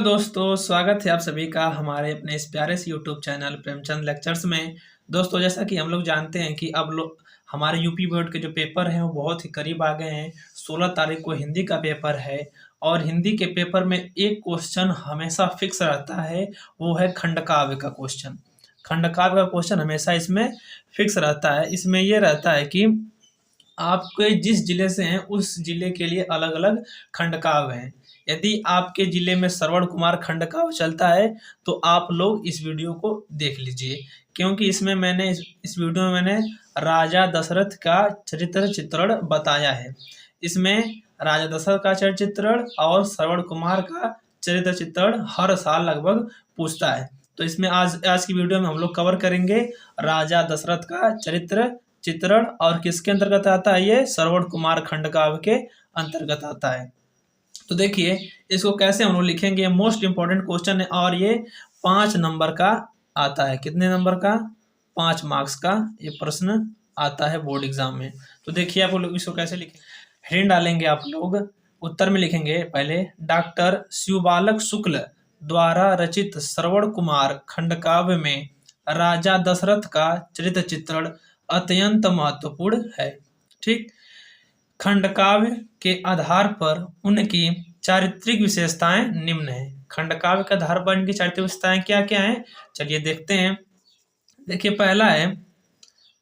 दोस्तों, स्वागत है आप सभी का हमारे अपने इस प्यारे से यूट्यूब चैनल प्रेमचंद लेक्चर्स में। दोस्तों, जैसा कि हम लोग जानते हैं कि अब लोग हमारे यूपी बोर्ड के जो पेपर हैं वो बहुत ही करीब आ गए हैं। 16 तारीख को हिंदी का पेपर है और हिंदी के पेपर में एक क्वेश्चन हमेशा फिक्स रहता है, वो है खंडकाव्य का क्वेश्चन। खंडकाव्य का क्वेश्चन हमेशा इसमें फिक्स रहता है। इसमें ये रहता है कि आपके जिस जिले से हैं उस जिले के लिए अलग अलग खंडकाव्य हैं। यदि आपके जिले में श्रवण कुमार खंडकाव्य चलता है तो आप लोग इस वीडियो को देख लीजिए, क्योंकि इसमें मैंने इस वीडियो में मैंने राजा दशरथ का चरित्र चित्रण बताया है। इसमें राजा दशरथ का चरित्र चित्रण और श्रवण कुमार का चरित्र चित्रण हर साल लगभग पूछता है। तो इसमें आज की वीडियो में हम लोग कवर करेंगे राजा दशरथ का चरित्र चित्रण, और किसके अंतर्गत आता है? ये श्रवण कुमार खंडकाव्य के अंतर्गत आता है। तो देखिए इसको कैसे हम लोग लिखेंगे, मोस्ट इंपॉर्टेंट क्वेश्चन है और ये 5 नंबर का आता है। कितने नंबर का? 5 मार्क्स का ये प्रश्न आता है बोर्ड एग्जाम में। तो देखिए आप लोग इसको कैसे लिखेंगे। हेडिंग डालेंगे आप लोग, उत्तर में लिखेंगे पहले डॉक्टर शिवबालक शुक्ल द्वारा रचित श्रवण कुमार खंडकाव्य में राजा दशरथ का चरित्र चित्रण अत्यंत महत्वपूर्ण है। ठीक, खंडकाव्य के आधार पर उनकी चारित्रिक विशेषताएं निम्न हैं। खंडकाव्य के आधार पर इनकी चारित्रिक विशेषताएं क्या क्या हैं, चलिए देखते हैं। देखिए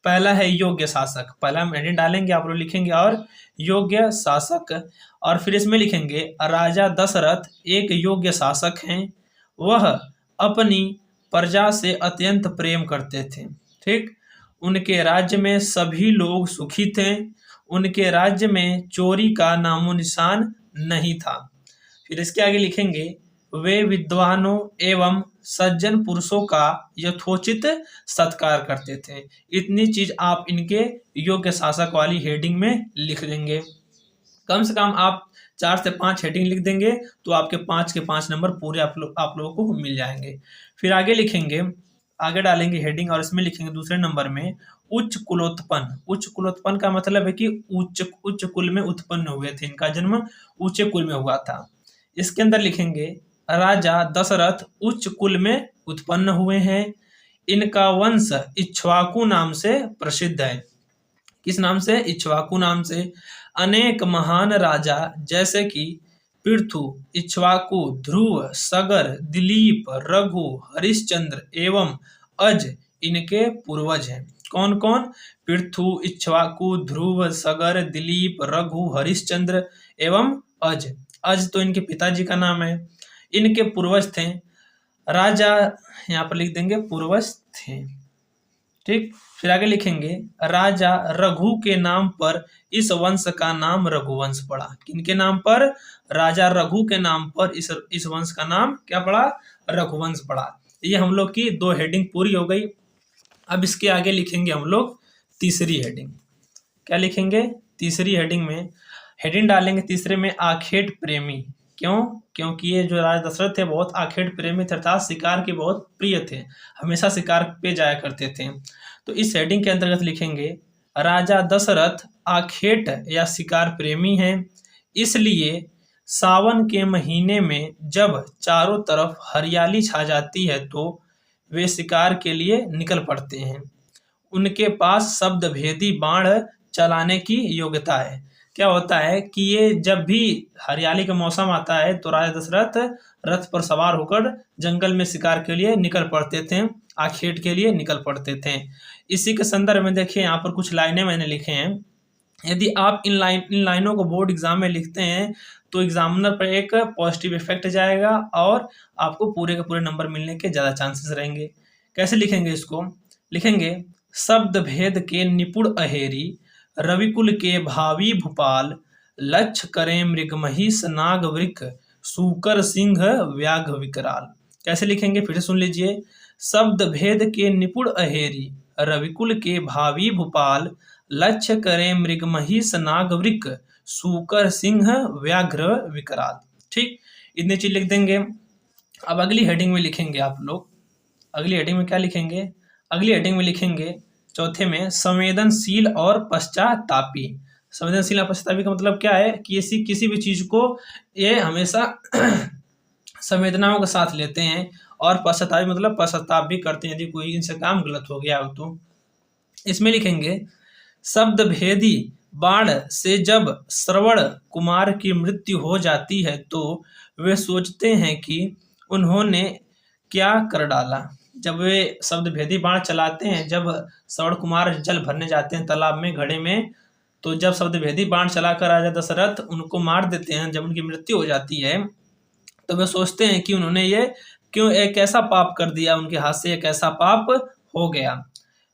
पहला है योग्य शासक। पहला हम हेडिंग डालेंगे, आप लोग लिखेंगे और योग्य शासक, और फिर इसमें लिखेंगे राजा दशरथ एक योग्य शासक हैं। वह अपनी प्रजा से अत्यंत प्रेम करते थे। ठीक, उनके राज्य में सभी लोग सुखी थे। उनके राज्य में चोरी का नामो निशान नहीं था। फिर इसके आगे लिखेंगे वे विद्वानों एवं सज्जन पुरुषों का यथोचित सत्कार करते थे। इतनी चीज आप इनके योग्य शासक वाली हेडिंग में लिख देंगे। कम से कम आप 4 से 5 हेडिंग लिख देंगे तो आपके 5 के 5 नंबर पूरे आप लोगों को मिल जाएंगे। फिर आगे लिखेंगे, आगे डालेंगे हेडिंग और इसमें लिखेंगे दूसरे नंबर में उच्च कुलोत्पन्न। उच्च कुलोत्पन्न का मतलब है कि उच्च कुल में उत्पन्न हुए थे, इनका जन्म ऊंचे कुल में हुआ था। इसके अंदर लिखेंगे राजा दशरथ उच्च कुल में उत्पन्न हुए हैं। इनका वंश इक्ष्वाकु नाम से प्रसिद्ध है। किस नाम से? इक्ष्वाकु नाम से। अनेक महान राजा जैसे कि पृथु, इक्ष्वाकु, ध्रुव, सगर, दिलीप, रघु, हरिश्चंद्र एवं अज इनके पूर्वज हैं। कौन कौन? पृथु, इक्ष्वाकु, ध्रुव, सगर, दिलीप, रघु, हरिश्चंद्र एवं अज। अज तो इनके पिताजी का नाम है। इनके पूर्वज थे राजा, यहाँ पर लिख देंगे पूर्वज थे। ठीक, फिर आगे लिखेंगे राजा रघु के नाम पर इस वंश का नाम रघुवंश पड़ा। किनके नाम पर? राजा रघु के नाम पर इस वंश का नाम क्या पड़ा? रघुवंश पड़ा। ये हम लोग की 2 हेडिंग पूरी हो गई। अब इसके आगे लिखेंगे हम लोग तीसरी हेडिंग। क्या लिखेंगे? तीसरी हेडिंग में हेडिंग डालेंगे तीसरे में आखेट प्रेमी। क्यों? क्योंकि ये जो राजा दशरथ थे बहुत आखेट प्रेमी थे, अर्थात शिकार के बहुत प्रिय थे, हमेशा शिकार पे जाया करते थे। तो इस हेडिंग के अंतर्गत लिखेंगे राजा दशरथ आखेट या शिकार प्रेमी हैं, इसलिए सावन के महीने में जब चारों तरफ हरियाली छा जाती है तो वे शिकार के लिए निकल पड़ते हैं। उनके पास शब्द भेदी बाण चलाने की योग्यता है। क्या होता है कि ये जब भी हरियाली का मौसम आता है तो राजा दशरथ रथ पर सवार होकर जंगल में शिकार के लिए निकल पड़ते थे, आखेट के लिए निकल पड़ते थे। इसी के संदर्भ में देखिए यहाँ पर कुछ लाइनें मैंने लिखे हैं। यदि आप इन लाइनों को बोर्ड एग्जाम में लिखते हैं तो एग्जामिनर पर एक पॉजिटिव इफेक्ट जाएगा और आपको पूरे के पूरे नंबर मिलने के ज़्यादा चांसेस रहेंगे। कैसे लिखेंगे इसको? लिखेंगे शब्द भेद के निपुण अहेरी, रविकुल के भावी भूपाल, लक्ष्य करें मृग महिष नाग वृक, सूकर सिंह व्याघ्र विकराल। कैसे लिखेंगे? फिर से सुन लीजिए। शब्द भेद के निपुण अहेरी, रविकुल के भावी भूपाल, लक्ष्य करें मृग महिष नाग वृक, सूकर सिंह व्याघ्र विकराल। ठीक, इतनी चीज लिख देंगे। अब अगली हेडिंग में लिखेंगे आप लोग, अगली हेडिंग में क्या लिखेंगे? अगली हेडिंग में लिखेंगे चौथे में संवेदनशील और पश्चातापी। संवेदनशील और पश्चातापी का मतलब क्या है कि किसी भी चीज को ये हमेशा संवेदनाओं के साथ लेते हैं और पश्चाताप मतलब पश्चाताप भी करते हैं यदि कोई इनसे काम गलत हो गया हो तो। इसमें लिखेंगे शब्द भेदी बाण से जब श्रवण कुमार की मृत्यु हो जाती है तो वे सोचते हैं कि उन्होंने क्या कर डाला। जब वे शब्द भेदी बाण चलाते हैं, जब श्रवण कुमार जल भरने जाते हैं तालाब में घड़े में, तो जब शब्द भेदी बाण चलाकर राजा दशरथ उनको मार देते हैं, जब उनकी मृत्यु हो जाती है तो वे सोचते हैं कि उन्होंने ये क्यों एक ऐसा पाप कर दिया, उनके हाथ से एक ऐसा पाप हो गया।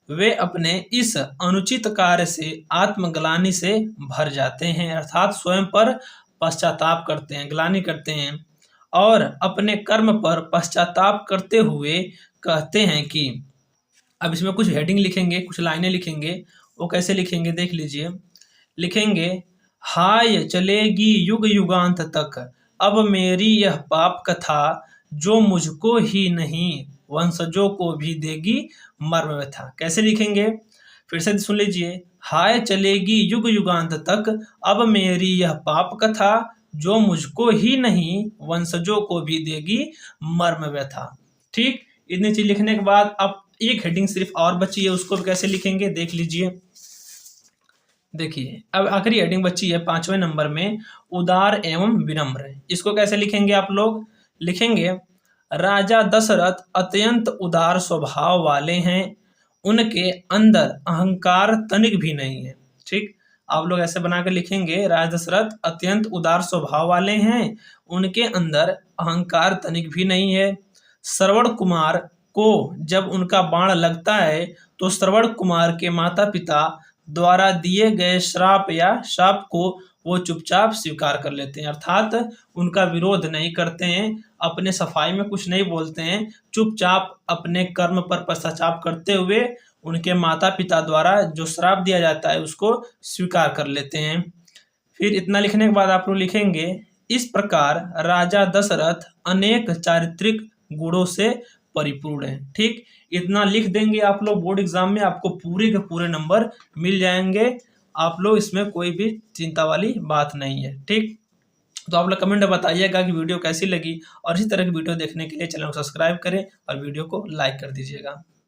वे अपने इस अनुचित कार्य से आत्मग्लानि से भर जाते हैं, अर्थात स्वयं पर पश्चाताप करते हैं, ग्लानि करते हैं और अपने कर्म पर पश्चाताप करते हुए कहते हैं कि, अब इसमें कुछ हेडिंग लिखेंगे, कुछ लाइनें लिखेंगे। वो कैसे लिखेंगे देख लीजिए। लिखेंगे हाय चलेगी युग युगांत तक अब मेरी यह पाप कथा, जो मुझको ही नहीं वंशजों को भी देगी मर्म व्यथा। कैसे लिखेंगे फिर से सुन लीजिए। हाय चलेगी युग युगांत तक अब मेरी यह पाप कथा, जो मुझको ही नहीं वंशजों को भी देगी मर्म व्यथा। ठीक, इतनी चीज लिखने के बाद अब एक हेडिंग सिर्फ और बची है, उसको कैसे लिखेंगे देख लीजिए। देखिए अब आखिरी हेडिंग बची है 5वें नंबर में, उदार एवं विनम्र। इसको कैसे लिखेंगे आप लोग? लिखेंगे राजा दशरथ अत्यंत उदार स्वभाव वाले हैं, उनके अंदर अहंकार तनिक भी नहीं है। ठीक, आप लोग ऐसे बनाकर लिखेंगे राजा दशरथ अत्यंत उदार स्वभाव वाले हैं, उनके अंदर अहंकार तनिक भी नहीं है। श्रवण कुमार को जब उनका बाण लगता है तो श्रवण कुमार के माता पिता द्वारा दिए गए श्राप या शाप को वो चुपचाप स्वीकार कर लेते हैं, अर्थात उनका विरोध नहीं करते हैं, अपने सफाई में कुछ नहीं बोलते हैं, चुपचाप अपने कर्म पर पश्चाताप करते हुए उनके माता पिता द्वारा जो श्राप दिया जाता है उसको स्वीकार कर लेते हैं। फिर इतना लिखने के बाद आप लोग लिखेंगे इस प्रकार राजा दशरथ अनेक चारित्रिक गुणों से परिपूर्ण है। ठीक, इतना लिख देंगे आप लोग, बोर्ड एग्जाम में आपको पूरे के पूरे नंबर मिल जाएंगे। आप लोग इसमें कोई भी चिंता वाली बात नहीं है। ठीक, तो आप लोग कमेंट में बताइएगा कि वीडियो कैसी लगी और इसी तरह की वीडियो देखने के लिए चैनल को सब्सक्राइब करें और वीडियो को लाइक कर दीजिएगा।